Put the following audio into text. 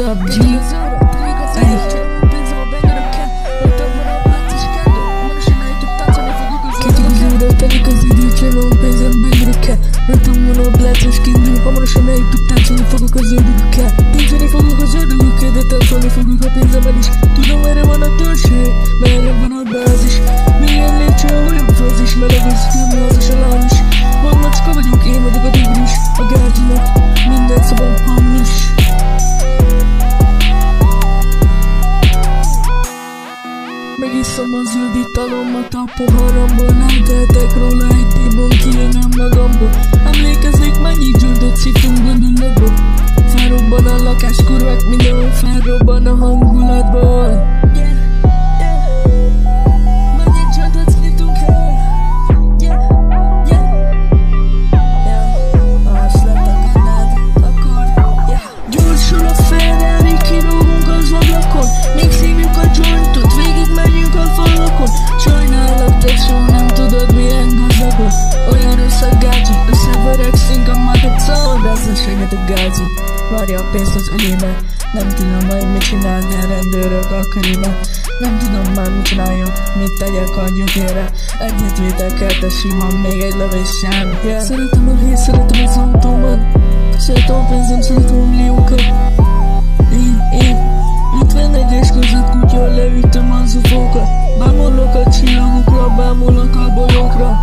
up, G? Ey. Telik az idő, csalom, pénzem bőrre kell. Rajtam van a blácos kingdom, hamarosan eljutottam, táncolni fogok az ördögükkel. Táncolni fogok az ördögükkel, de táncolni fogok a pénzemmel is. Tudom, erre van a törzsé, merre van a bázis. Milyen lépcső, olyan fázis, meleg az filmi, az is a lány is. Magmacska vagyok, én vagyok a tigris, a gárgyinak, minden szabad hamis. Megiszom a zöld italomat a poharamból, nem tehetek róla, egy tébon kijönöm magamból. Emlékezzék, mennyi zöldöt szívtunk gondolatból. Felrobban a lakás, kurvák, mindenhol felrobban a hangulatból. Mennyi zöldöt szívtunk el. Más lett a kannád, akkor gyorsul a Ferrari, kirúgunk az ablakon. Még szívjuk a jointot, végig megyünk a falakon. Sajnálok, tesó, nem tudod milyen gazdagod. Olyan rossz a gágyi, összeverekszünk a matacon. Razzasságet a gágyi, várja a pénzt az ölébe. Nem tudom majd mit csinálni a rendőrök a körébe. Nem tudom már mit csináljak, mit tegyek a gyökére. Egyet vétek, kettes van még egy lövés sem. Szeretem a hét, szeretem az autómat. Szeretem a pénzem, szeretem a milliókat. Én 51-es között kutya, leütöm az ufókat. Bámulok a csillagokra, bámulok a bolyokra.